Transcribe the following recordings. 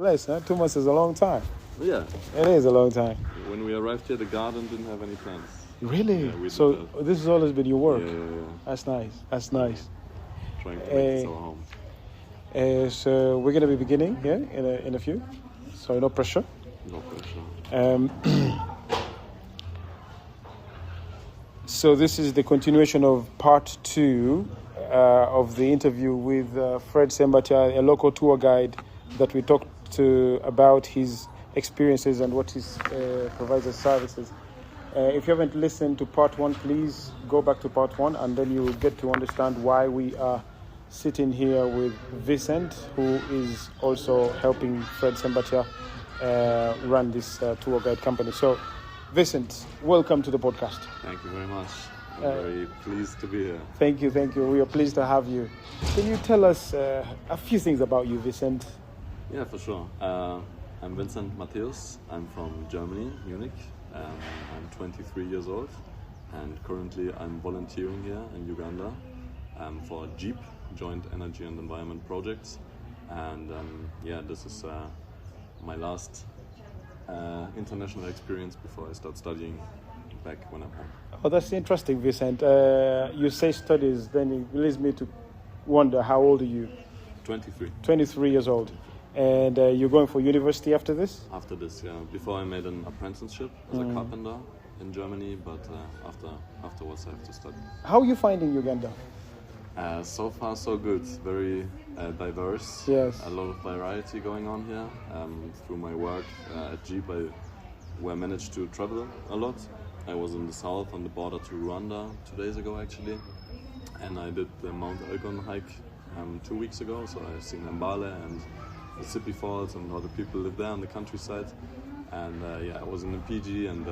Less, huh? 2 months is a long time. Yeah. It is a long time. When we arrived here, the garden didn't have any plants. Really? Yeah, we did So that. this has always been your work. Yeah. That's nice. That's nice. Trying to make this our home. So we're gonna be beginning here in a few. So no pressure. No pressure. So this is the continuation of part 2 of the interview with Fred Sembatia, a local tour guide that we talked to about his experiences and what he provides as services. If you haven't listened to part 1, please go back to part 1 and then you will get to understand why we are sitting here with Vicent, who is also helping Fred Sembatia run this tour guide company. So, Vicent, welcome to the podcast. Thank you very much. I'm very pleased to be here. Thank you. We are pleased to have you. Can you tell us a few things about you, Vicent? Yeah, for sure. I'm Vicent Matthäus. I'm from Germany, Munich. I'm 23 years old and currently I'm volunteering here in Uganda for JEEP, Joint Energy and Environment Projects. And this is my last international experience before I start studying back when I'm home. Oh, that's interesting, Vicent. You say studies, then it leads me to wonder, how old are you? 23. 23 years old. And you're going for university after this? After this, yeah. Before I made an apprenticeship as a carpenter in Germany, but afterwards I have to study. How are you finding Uganda? So far, so good. Very diverse. Yes. A lot of variety going on here. Through my work at Jeep, I managed to travel a lot. I was in the south on the border to Rwanda 2 days ago, actually. And I did the Mount Elgon hike 2 weeks ago. So I've seen Mbale and the Sipi Falls and how the people live there on the countryside. And I was in PG and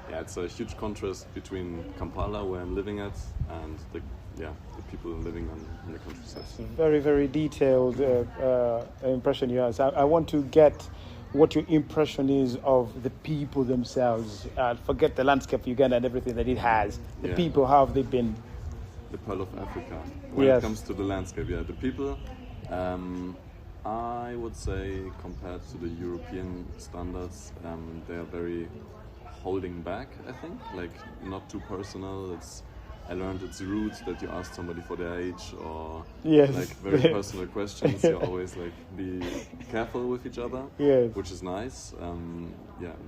it's a huge contrast between Kampala, where I'm living at, and the people living on the countryside. Very, very detailed impression you have. I want to get what your impression is of the people themselves. Forget the landscape of Uganda and everything that it has. The people, how have they been? The Pearl of Africa. When it comes to the landscape, the people, I would say compared to the European standards, they are very holding back, I think, like not too personal. I learned it's rude that you ask somebody for their age or like very personal questions. You always like be careful with each other, which is nice.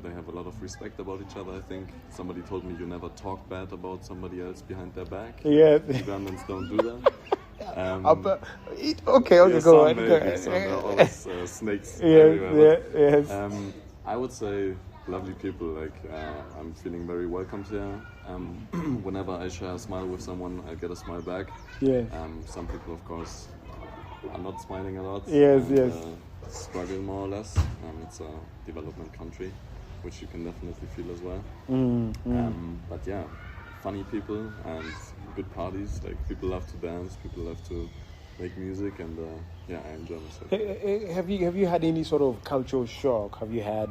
They have a lot of respect about each other. I think somebody told me you never talk bad about somebody else behind their back. Yeah, Ugandans don't do that. Go on. There are always snakes everywhere. I would say lovely people. Like I'm feeling very welcomed here. Whenever I share a smile with someone, I get a smile back. Some people, of course, are not smiling a lot. Struggle more or less. It's a development country, which you can definitely feel as well. But funny people and good parties. Like people love to dance, people love to make music, and I enjoy myself. Have you had any sort of cultural shock? Have you had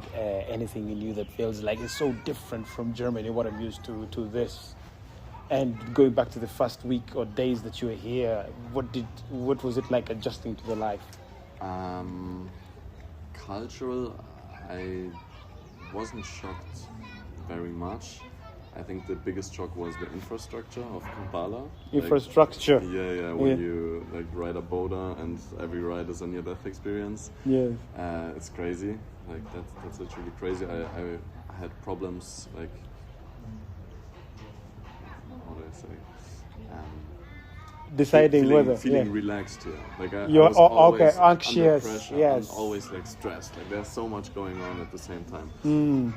anything in you that feels like it's so different from Germany, what I'm used to this? And going back to the first week or days that you were here, what was it like adjusting to the life? Cultural, I wasn't shocked very much. I think the biggest shock was the infrastructure of Kampala. Infrastructure. When you like ride a boda and every ride is a near-death experience. It's crazy. Like that's literally crazy. I had problems like, how do I say? Deciding feeling relaxed here. Like I was always anxious. Under pressure, and always like stressed. Like there's so much going on at the same time.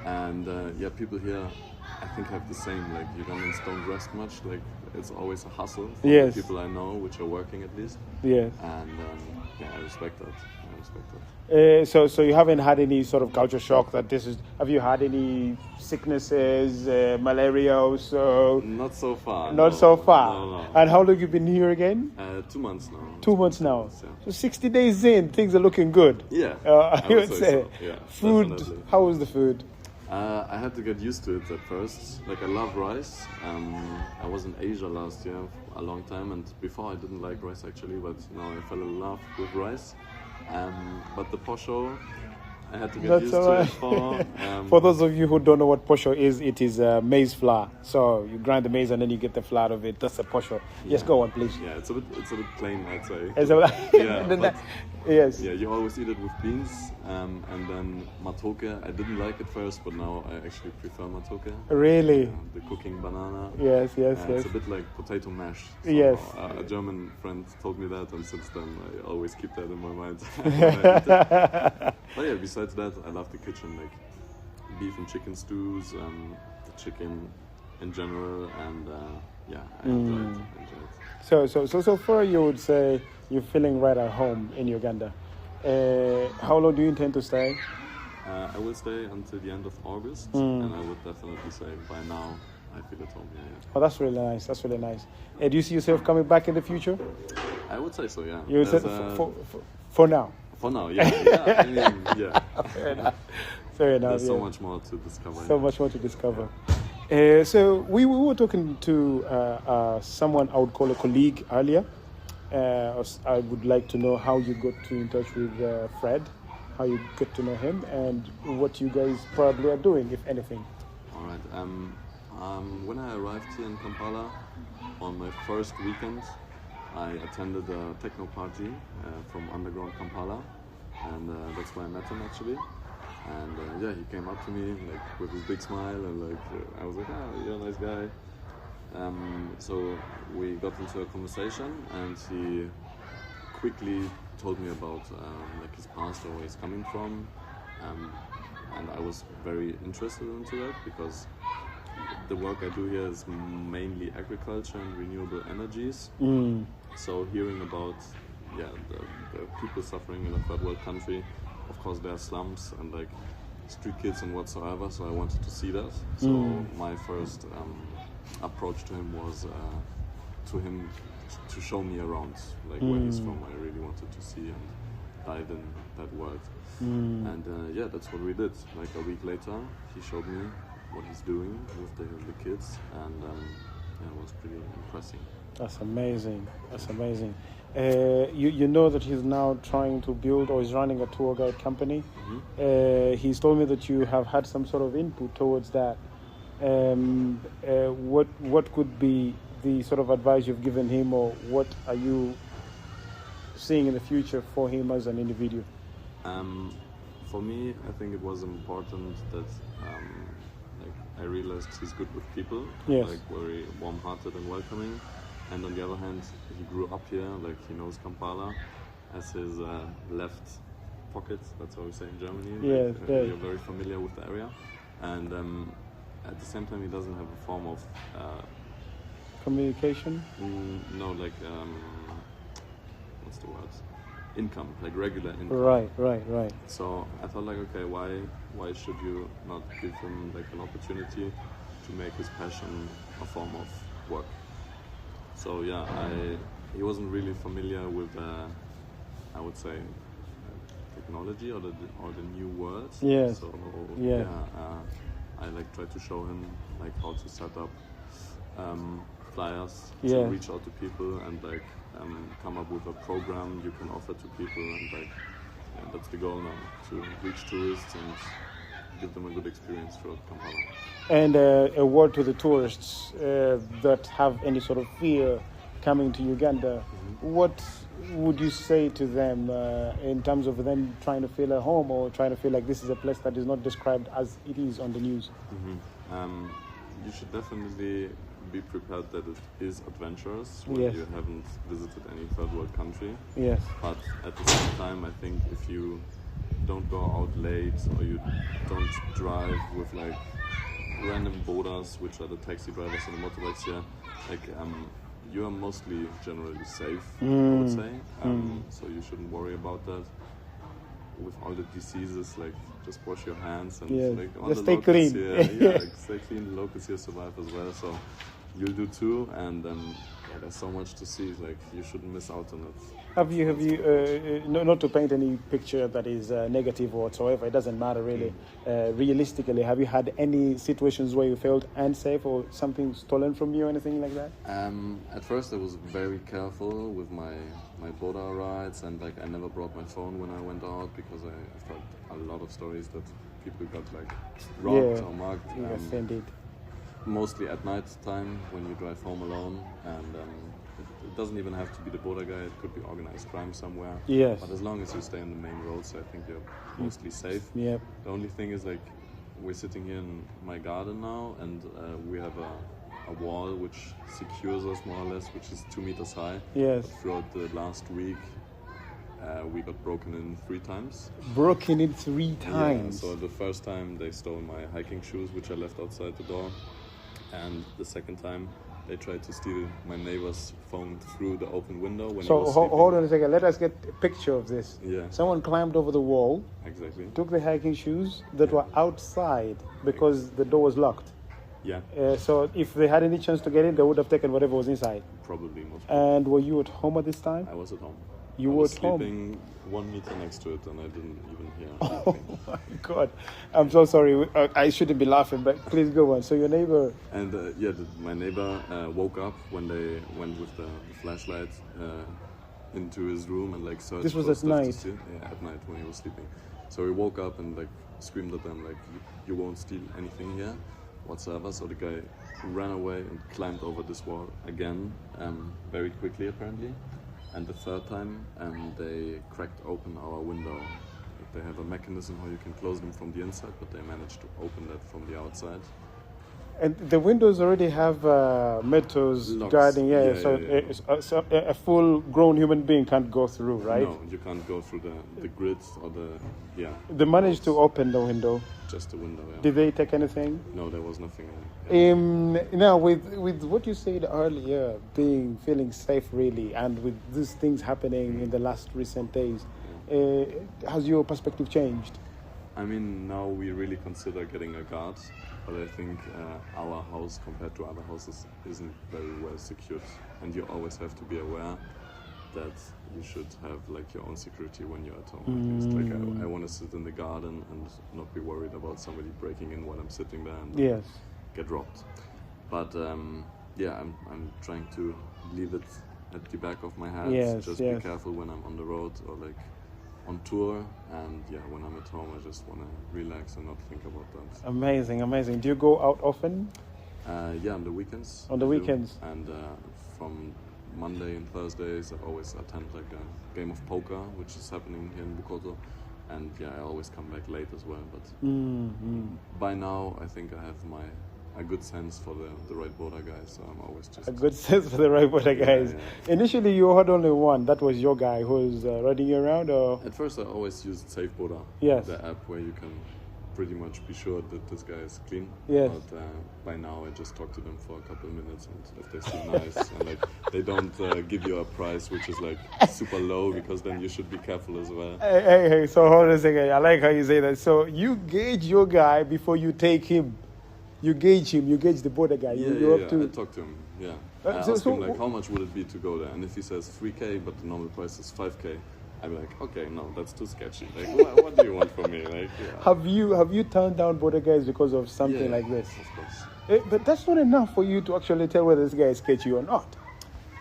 And people here, I think, have the same. Like Ugandans don't rest much. Like it's always a hustle for the people I know, which are working at least. And I respect that. So you haven't had any sort of culture shock that this is? Have you had any sicknesses, malaria or so? Not so far. Not so far. No. And how long have you been here again? 2 months now. 2 months now. So 60 days in, things are looking good. I would say so. Yeah, food. Definitely. How was the food? I had to get used to it at first. Like I love rice. I was in Asia last year a long time, and before I didn't like rice actually, but now I fell in love with rice. But the posho, I had to get That's used all to right. it For those of you who don't know what posho is, it is maize flour. So you grind the maize and then you get the flour of it. That's a posho. Yes, go on, please. Yeah, it's a bit plain, I'd say. Yeah, but, yes. Yeah, you always eat it with beans, and then matoke. I didn't like it first, but now I actually prefer matoke. Really? The cooking banana. Yes. It's a bit like potato mash. Somehow. Yes. A German friend told me that, and since then I always keep that in my mind. When I eat it. But yeah, besides that, I love the kitchen, like beef and chicken stews, the chicken in general, and I enjoy it. So far you would say you're feeling right at home in Uganda. How long do you intend to stay? I will stay until the end of August, and I would definitely say by now I feel at home here. Yeah. Oh, that's really nice. That's really nice. Do you see yourself coming back in the future? I would say so, yeah. You would say for now? For now, yeah. I mean, yeah. Fair enough. There's so much more to discover. So much more to discover. So we were talking to someone I would call a colleague earlier. I would like to know how you got in touch with Fred, how you get to know him, and what you guys probably are doing, if anything. All right. When I arrived here in Kampala on my first weekend, I attended a techno party from underground Kampala, and that's where I met him actually. And he came up to me like with his big smile, and I was like, you're a nice guy. So we got into a conversation, and he quickly told me about his past or where he's coming from, and I was very interested into that because the work I do here is mainly agriculture and renewable energies. So hearing about the people suffering in a third world country, of course there are slums and like street kids and whatsoever, so I wanted to see that. So my first approach to him was to show me around, like where he's from. I really wanted to see and dive in that world. And that's what we did. Like a week later, he showed me what he's doing with the kids, and it was pretty impressive. That's amazing. That's amazing. You know that he's now trying to build, or is running a tour guide company. He's told me that you have had some sort of input towards that. What could be the sort of advice you've given him, or what are you seeing in the future for him as an individual? For me, I think it was important that I realized he's good with people, like very warm-hearted and welcoming. And on the other hand, he grew up here, like he knows Kampala as his left pocket. That's how we say in Germany. You're very familiar with the area, and at the same time, he doesn't have a form of communication. No, like what's the word? Income, like regular income. Right. So I thought, like, okay, why should you not give him like an opportunity to make his passion a form of work? So he wasn't really familiar with I would say technology or the new words. Yes. So I like try to show him like how to set up flyers to reach out to people and like come up with a program you can offer to people, and like that's the goal now, to reach tourists and give them a good experience throughout Kampala. And a word to the tourists that have any sort of fear coming to Uganda. What would you say to them in terms of them trying to feel at home, or trying to feel like this is a place that is not described as it is on the news? You should definitely be prepared that it is adventurous when you haven't visited any third world country. Yes. But at the same time, I think if you don't go out late, or you don't drive with like random bodas, which are the taxi drivers and the motorbikes here, like you are mostly generally safe, I would say. So you shouldn't worry about that. With all the diseases, like just wash your hands and like all just the stay locals clean. Here, like, stay clean. The locals here survive as well. So you'll do too, and yeah, there's so much to see. Like, you shouldn't miss out on it. Have you not to paint any picture that is negative or whatsoever, it doesn't matter really. Realistically, have you had any situations where you felt unsafe or something stolen from you or anything like that? At first I was very careful with my border rides, and like I never brought my phone when I went out, because I've heard a lot of stories that people got like robbed or mugged. Yes, indeed. Mostly at night time when you drive home alone, and it doesn't even have to be the border guy, it could be organized crime somewhere. Yes. But as long as you stay on the main roads, I think you're mostly safe. Yep. The only thing is, like, we're sitting here in my garden now, and we have a wall which secures us more or less, which is 2 meters high. Yes. But throughout the last week, we got broken in 3 times. Broken in 3 times? Yeah, so the first time they stole my hiking shoes, which I left outside the door. And the second time, they tried to steal my neighbor's phone through the open window when he was sleeping. Hold on a second, let us get a picture of this. Yeah. Someone climbed over the wall, exactly, took the hiking shoes that were outside because the door was locked. Yeah. So if they had any chance to get in, they would have taken whatever was inside. Probably, most probably. And were you at home at this time? I was at home. You I were was at home? sleeping 1 meter next to it, and I didn't even hear Oh anything. my God. I'm so sorry. I shouldn't be laughing, but please go on. So your neighbor... And my neighbor woke up when they went with the flashlight into his room and like searched. This was for at stuff night? to steal. Yeah, at night when he was sleeping. So he woke up and like screamed at them like, you won't steal anything here whatsoever. So the guy ran away and climbed over this wall again, very quickly apparently. And the third time, they cracked open our window. They have a mechanism how you can close them from the inside, but they managed to open that from the outside. And the windows already have metals Locks. guarding, Yeah. So a full-grown human being can't go through, right? No, you can't go through the grids or They managed to open the window. Just the window, yeah. Did they take anything? No, there was nothing. Now, with what you said earlier, feeling safe really, and with these things happening in the last recent days, has your perspective changed? I mean, now we really consider getting a guard, but I think our house compared to other houses isn't very well secured, and you always have to be aware that you should have like your own security when you're at home. At least, like I want to sit in the garden and not be worried about somebody breaking in while I'm sitting there and get robbed. But I'm trying to leave it at the back of my head. Just be careful when I'm on the road or like on tour, and when I'm at home, I just want to relax and not think about that. Amazing. Do you go out often? On the weekends. On the weekends. And from Monday and Thursdays, I always attend like a game of poker, which is happening here in Bukoto. And I always come back late as well. But by now, I think I have a good sense for the right border guys. So I'm always just... A good sense for the right border guys. Yeah. Initially, you had only one. That was your guy who was riding you around, or? At first, I always used Safe Border. Yes. The app where you can pretty much be sure that this guy is clean. Yes. But by now, I just talk to them for a couple of minutes, and if they seem nice, and like they don't give you a price which is like super low, because then you should be careful as well. Hey, so hold on a second. I like how you say that. So you gauge your guy before you take him. You gauge him. You gauge the border guy. I talk to him. Yeah. I ask him like, how much would it be to go there? And if he says 3K, but the normal price is 5K, I'd be like, okay, no, that's too sketchy. Like, what do you want from me? Like, Have you turned down border guys because of something like this? Of course. But that's not enough for you to actually tell whether this guy is sketchy or not.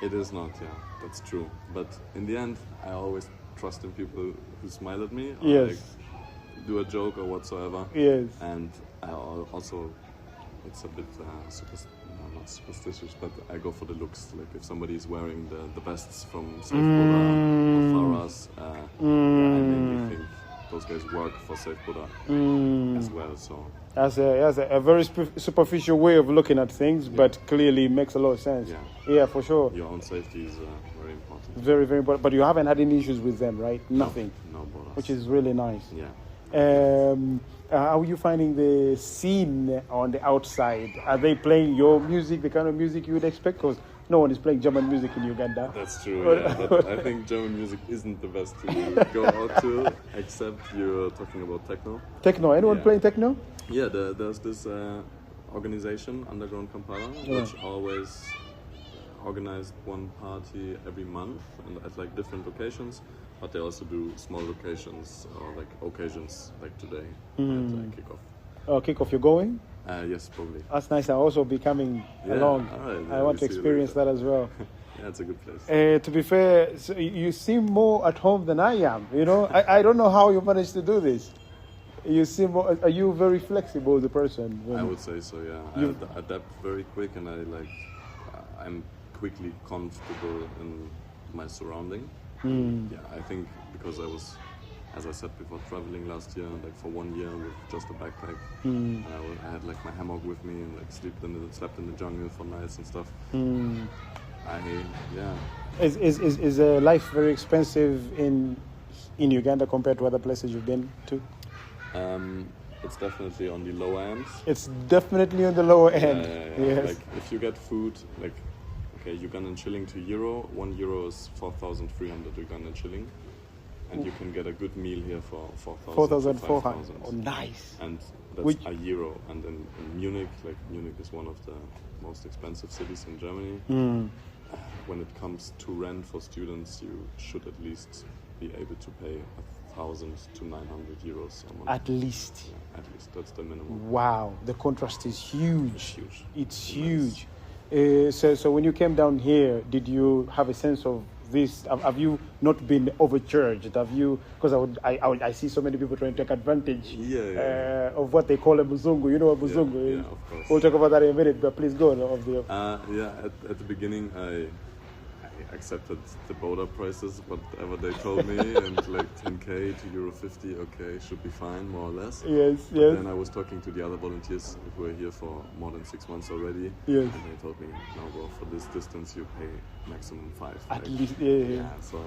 It is not. Yeah, that's true. But in the end, I always trust in people who smile at me or like do a joke or whatsoever. Yes. And I also. It's a bit not superstitious, but I go for the looks. Like if somebody is wearing the vests from Safe Border or Faras, I mainly think those guys work for Safe Border as well. So that's a very superficial way of looking at things, but clearly makes a lot of sense. Yeah, for sure. Your own safety is very important. Very, very important. But you haven't had any issues with them, right? Nothing. No borders. Which is really nice. Yeah. How are you finding the scene on the outside? Are they playing your music, the kind of music you would expect? Because no one is playing German music in Uganda. That's true, but I think German music isn't the best to go out to, except you're talking about techno. Techno? Anyone playing techno? Yeah, there's this organization, Underground Kampala, which always organized one party every month and at like different locations, but they also do small locations or like occasions like today at kickoff. Oh, kickoff, you're going? Yes, probably. That's nice. I'll also be coming along. Right, I want to experience that as well. Yeah, it's a good place. To be fair, so you seem more at home than I am. You know, I don't know how you managed to do this. You seem more, are you very flexible as a person? I would say so, yeah. I adapt very quick, and I'm quickly comfortable in my surrounding. Yeah, I think because I was, as I said before, traveling last year, like for 1 year with just a backpack. And I had like my hammock with me and like slept in the jungle for nights and stuff. Is life very expensive in Uganda compared to other places you've been to? It's definitely on the lower end. It's definitely on the lower end. Yes. Like if you get food, like Ugandan shilling to euro, €1 is 4,300 Ugandan shilling, and you can get a good meal here for 4,400. Oh, nice. And that's a euro. And in Munich, like Munich is one of the most expensive cities in Germany. When it comes to rent for students, you should at least be able to pay 1,000 to 900 euros a month. At least. Yeah, at least that's the minimum. Wow, the contrast is huge. It's huge. Nice. So when you came down here, did you have a sense of this? Have you not been overcharged? Have you? Because I see so many people trying to take advantage of what they call a muzungu. You know what muzungu is? Yeah, of course. We'll talk about that in a minute, but please go on. At the beginning, I accepted the border prices, whatever they told me, and like 10k to €50, okay, should be fine, more or less. Yes. Then I was talking to the other volunteers who were here for more than 6 months already, and they told me, no, bro, for this distance you pay maximum 5. At least, yeah. So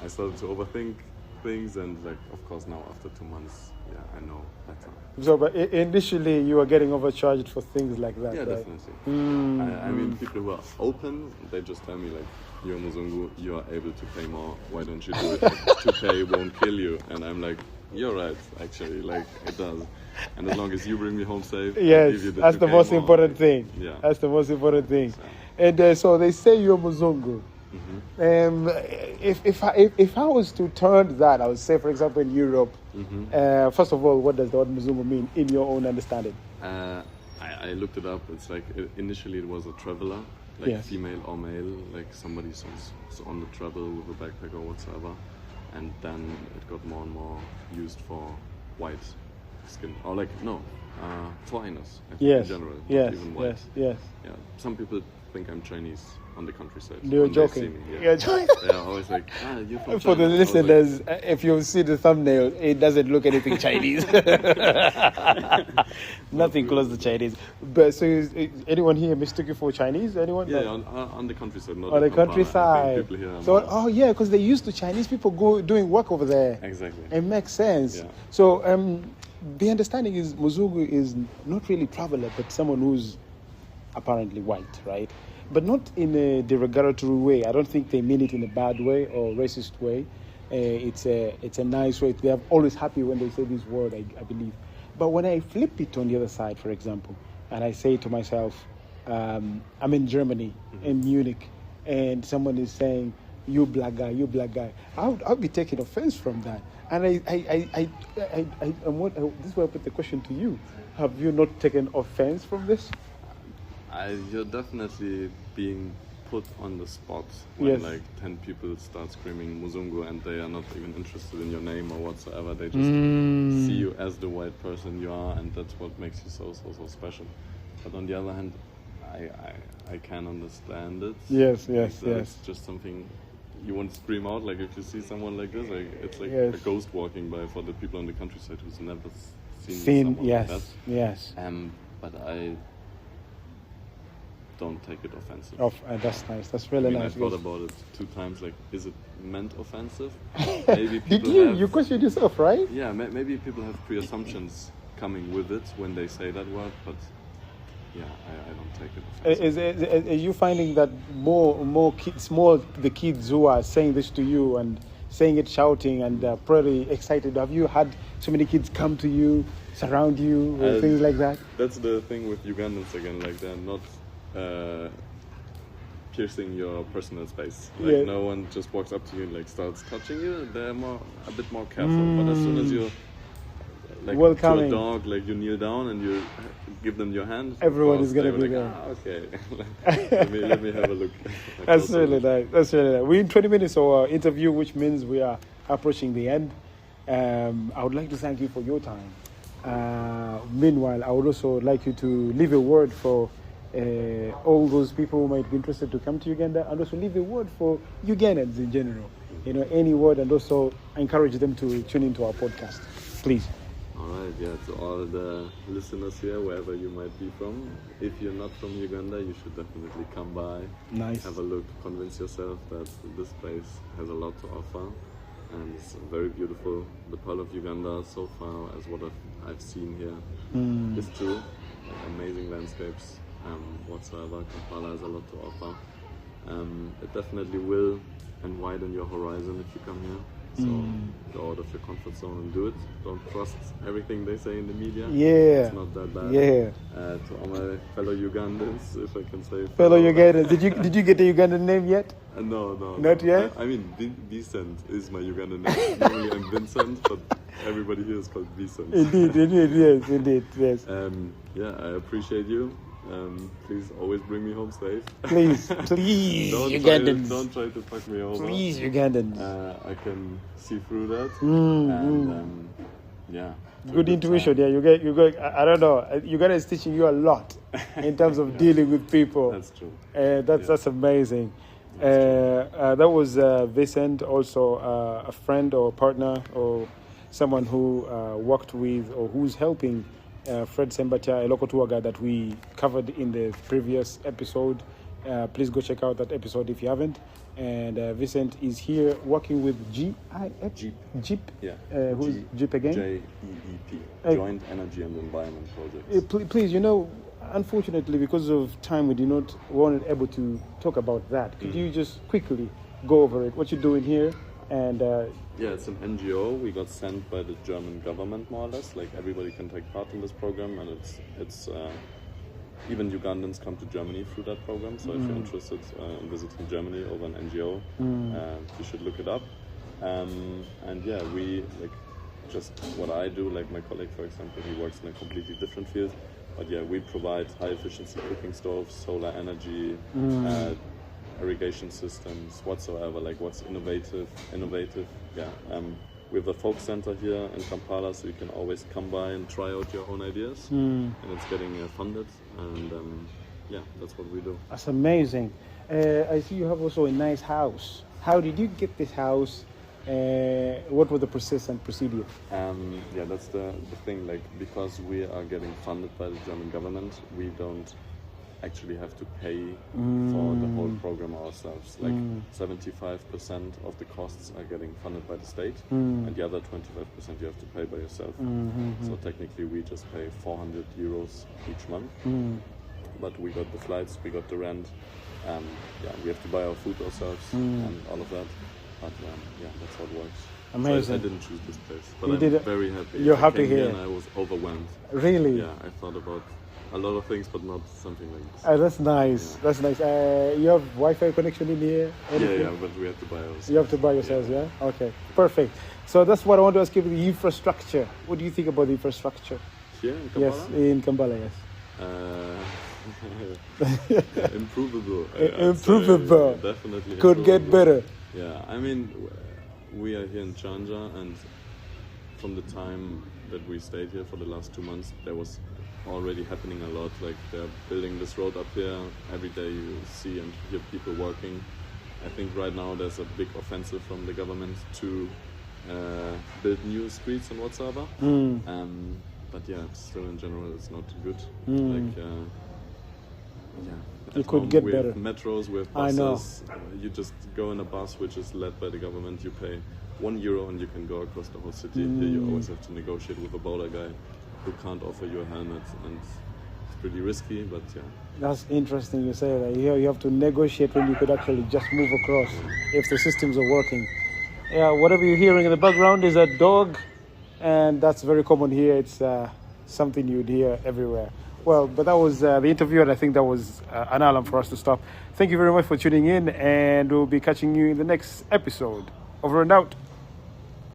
I started to overthink things, and like, of course, now after 2 months, I know better. So, but initially you were getting overcharged for things like that, yeah, right? Definitely. I mean, people who are open, they just tell me like, you're Muzungu, you are able to pay more, why don't you do it? 2k won't kill you. And I'm like, you're right, actually, like, it does. And as long as you bring me home safe, yes, give you the that's the most important thing. Yeah. That's the most important thing. And so they say you're Muzungu. If I was to turn that, I would say, for example, in Europe, first of all, what does the word Muzungu mean in your own understanding? I looked it up. It's like, initially it was a traveler, like female or male, like somebody who's on the travel with a backpack or whatsoever. And then it got more and more used for white skin, or like, foreigners, I think, in general, not even white. Yes. Yeah, some people think I'm Chinese on the countryside. You're joking. You're joking. They're always like, you're from China. For the listeners, if you see the thumbnail, it doesn't look anything Chinese. Nothing close to Chinese. But so, is anyone here mistook you for Chinese? Anyone? Yeah, on the countryside, not on the countryside. People here so, because they used to Chinese people doing work over there. Exactly. It makes sense. Yeah. So, the understanding is Muzungu is not really traveler, but someone who's apparently white, right? But not in a derogatory way. I don't think they mean it in a bad way or racist way. It's a nice way. They are always happy when they say this word, I believe. But when I flip it on the other side, for example, and I say to myself, I'm in Germany, in Munich, and someone is saying, you black guy, I'll be taking offense from that. And this is why I put the question to you. Have you not taken offense from this? You're definitely being put on the spot when like 10 people start screaming Muzungu and they are not even interested in your name or whatsoever. They just see you as the white person you are, and that's what makes you so special. But on the other hand, I can understand it. Yes. It's just something you want to scream out. Like if you see someone like this, like it's like a ghost walking by for the people on the countryside who's never seen someone like that. Yes. But I don't take it offensive. That's nice. That's really nice. I thought about it 2 times. Like, is it meant offensive? Maybe did you questioned yourself, right? Yeah, maybe people have pre-assumptions coming with it when they say that word, but I don't take it offensive. Are you finding that more kids, the kids who are saying this to you and saying it shouting and pretty excited. Have you had so many kids come to you, surround you, or things like that? That's the thing with Ugandans again, like they're not piercing your personal space. Like no one just walks up to you and like starts touching you. They're a bit more careful. But as soon as you like welcoming to a dog, like you kneel down and you give them your hand, everyone is gonna be there. Okay, let me have a look. That's really nice. That's really nice. We're in 20 minutes of our interview, which means we are approaching the end. I would like to thank you for your time. Meanwhile, I would also like you to leave a word for all those people who might be interested to come to Uganda, and also leave a word for Ugandans in general. You know, any word, and also encourage them to tune into our podcast, please. All right, yeah, to all the listeners here, wherever you might be from, if you're not from Uganda, you should definitely come by. Nice. Have a look, convince yourself that this place has a lot to offer, and it's very beautiful. The Pearl of Uganda, so far as what I've seen here, is true. Amazing landscapes. Whatsoever, Kampala has a lot to offer. It definitely will and widen your horizon if you come here. So go out of your comfort zone and do it. Don't trust everything they say in the media. Yeah, it's not that bad. Yeah. To all my fellow Ugandans, if I can say. Fellow Ugandans, did you get the Ugandan name yet? No. Not yet. I mean, Vicent is my Ugandan name. Normally I'm Vincent, but everybody here is called Vicent. Indeed, yes. Yeah, I appreciate you. Please always bring me home safe. Please, Ugandans. Don't try to fuck me over. Please, Ugandans. I can see through that. And yeah. Good intuition. Yeah, you get. I don't know. Uganda is teaching you a lot in terms of dealing with people. That's true. That's amazing. That was Vicent, also a friend or partner or someone who worked with or who's helping Fred Sembatia, a local tour guide that we covered in the previous episode. Please go check out that episode if you haven't. And Vicent is here working with Jeep. Yeah. Who's Jeep again? JEEP. Joint Energy and Environment Project. Please, unfortunately, because of time, we weren't able to talk about that. Could you just quickly go over it? What you're doing here? And yeah, it's an NGO. We got sent by the German government, more or less. Like everybody can take part in this program, and it's even Ugandans come to Germany through that program. So if you're interested in visiting Germany over an NGO, you should look it up. And yeah, we just what I do. Like my colleague, for example, he works in a completely different field. But yeah, we provide high efficiency cooking stoves, solar energy. Irrigation systems, whatsoever, like what's innovative. Yeah, we have a folk center here in Kampala, so you can always come by and try out your own ideas, and it's getting funded, and yeah, that's what we do. That's amazing. I see you have also a nice house. How did you get this house? What was the process and procedure? Yeah, that's the thing. Like, because we are getting funded by the German government, we don't actually have to pay for the whole program ourselves. Like 75% of the costs are getting funded by the state, and the other 25% you have to pay by yourself. So technically we just pay 400 euros each month, but we got the flights, we got the rent, yeah, we have to buy our food ourselves and all of that. But yeah, that's how it works. Amazing. So I didn't choose this place, but I'm very happy. You're happy here. And I was overwhelmed. Really? Yeah, I thought about a lot of things, but not something like this. That's nice. Yeah. That's nice. You have Wi-Fi connection in here? Anything? Yeah, but we have to buy ourselves. You have to buy yourselves, yeah? Okay, perfect. So that's what I want to ask you, the infrastructure. What do you think about the infrastructure? Here in Kampala? Yes, in Kampala, yes. Improvable. Improvable. Definitely. Could get better. Yeah, I mean, we are here in Chanja, and from the time that we stayed here for the last 2 months, there was already happening a lot. Like, they're building this road up here. Every day you see and hear people working. I think right now there's a big offensive from the government to build new streets and whatsoever. But yeah, still in general it's not good. Like, yeah, it could get we better. Have metros, we have buses. You just go in a bus which is led by the government. You pay €1 and you can go across the whole city. Here you always have to negotiate with a border guy who can't offer you a helmet, and it's pretty risky, but yeah. That's interesting you say that. You have to negotiate when you could actually just move across if the systems are working. Yeah, whatever you're hearing in the background is a dog, and that's very common here. It's something you'd hear everywhere. Well, but that was the interview, and I think that was an alarm for us to stop. Thank you very much for tuning in, and we'll be catching you in the next episode. Over and out.